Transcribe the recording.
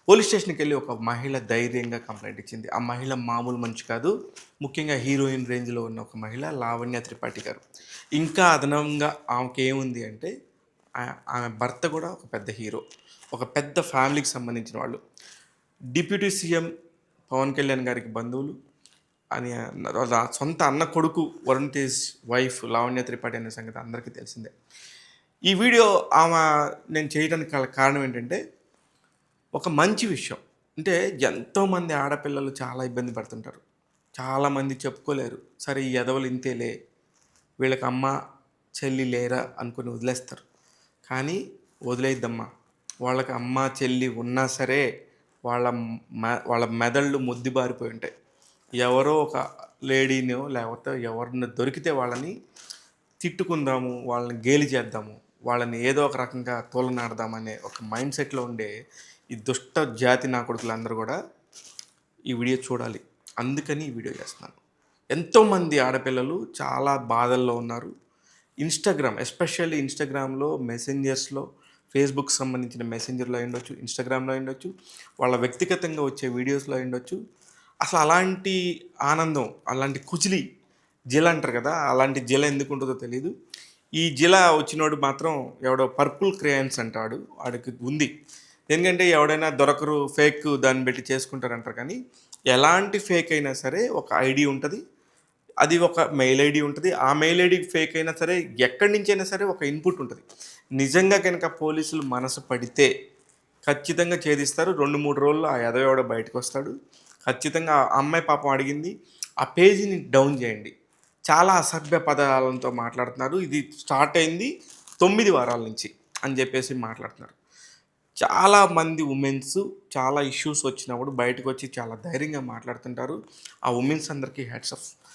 Police స్టేషన్‌కెళ్ళి ఒక మహిళ ధైర్యంగా కంప్లెయింట్ ఇచ్చింది. ఆ మహిళ మామూలు మనిషి కాదు. ముఖ్యంగా హీరోయిన్ రేంజ్‌లో ఉన్న ఒక మహిళ లావణ్య త్రిపాఠి గారు. ఇంకా అదనంగా ఆమెకేముంది అంటే ఆమె భర్త కూడా ఒక పెద్ద హీరో. ఒక పెద్ద ఫ్యామిలీకి సంబంధించిన వాళ్ళు. డిప్యూటీ సీఎం పవన్ కళ్యాణ్ గారికి బంధువులు. అని వాళ్ళ సొంత అన్న కొడుకు వరుణ్ తేజ్ వైఫ్ లావణ్య త్రిపాఠి అనే సంగతి అందరికీ తెలిసిందే. ఈ వీడియో ఆమె నేను చేయడానికి గల కారణం ఏంటంటే ఒక మంచి విషయం. అంటే ఎంతోమంది ఆడపిల్లలు చాలా ఇబ్బంది పడుతుంటారు. చాలామంది చెప్పుకోలేరు. సరే ఈ ఎదవలు ఇంతేలే, వీళ్ళకి అమ్మ, చెల్లి లేరా అనుకుని వదిలేస్తారు. కానీ వదిలేయద్దమ్మా. వాళ్ళకి అమ్మ, చెల్లి ఉన్నా సరే వాళ్ళ వాళ్ళ మెదళ్ళు మొద్దుబారిపోయి ఉంటాయి. ఎవరో ఒక లేడీనో లేకపోతే ఎవరిని దొరికితే వాళ్ళని తిట్టుకుందాము, వాళ్ళని గేలి చేద్దాము, వాళ్ళని ఏదో ఒక రకంగా తోలనాడదామనే ఒక మైండ్ సెట్‌లో ఉండే ఈ దుష్ట జాతి నా కొడుకులందరూ కూడా ఈ వీడియో చూడాలి. అందుకని ఈ వీడియో చేస్తున్నాను. ఎంతోమంది ఆడపిల్లలు చాలా బాధల్లో ఉన్నారు. ఎస్పెషల్లీ ఇన్‌స్టాగ్రామ్‌లో, మెసెంజర్స్‌లో, ఫేస్‌బుక్‌కి సంబంధించిన మెసెంజర్‌లో అయ్యుండొచ్చు, ఇన్‌స్టాగ్రామ్‌లో అయ్యుండొచ్చు, వాళ్ళ వ్యక్తిగతంగా వచ్చే వీడియోస్‌లో అయ్యుండొచ్చు. అసలు అలాంటి ఆనందం, అలాంటి కుచిలి జిల అంటారు కదా! అలాంటి జిల ఎందుకుంటదో తెలీదు. ఈ జిల వచ్చినోడు మాత్రం ఎవడో పర్పుల్ క్రేయాన్స్ అంటాడు. వాడికి ఉంది. ఎందుకంటే ఎవడైనా దొరకరు, ఫేక్ దాన్ని పెట్టి చేసుకుంటారంటారు కానీ, ఎలాంటి ఫేక్ అయినా సరే ఒక ఐడీ ఉంటది. అది ఒక మెయిల్ ఐడీ ఉంటది. ఆ మెయిల్ ఐడీ ఫేక్ అయినా సరే, ఎక్కడి నుంచైనా సరే ఒక ఇన్‌పుట్ ఉంటది. నిజంగా గనక పోలీసులు మనసు పడితే ఖచ్చితంగా ఛేదిస్తారు. 2, 3 రోజుల్లో ఆ ఎదవ ఎవడో బయటకొస్తాడు. ఖచ్చితంగా ఆ అమ్మాయి పాపం అడిగింది, "ఆ పేజీని డౌన్ చేయండి. చాలా అసభ్య పదాలతో మాట్లాడుతున్నారు. ఇది స్టార్ట్ అయింది 9 వారాల నుంచి" అని చెప్పేసి మాట్లాడుతున్నారు. చాలామంది వుమెన్స్ చాలా ఇష్యూస్ వచ్చినప్పుడు బయటకొచ్చి చాలా ధైర్యంగా మాట్లాడుతుంటారు. ఆ వుమెన్స్ అందరికీ హ్యాట్స్ ఆఫ్.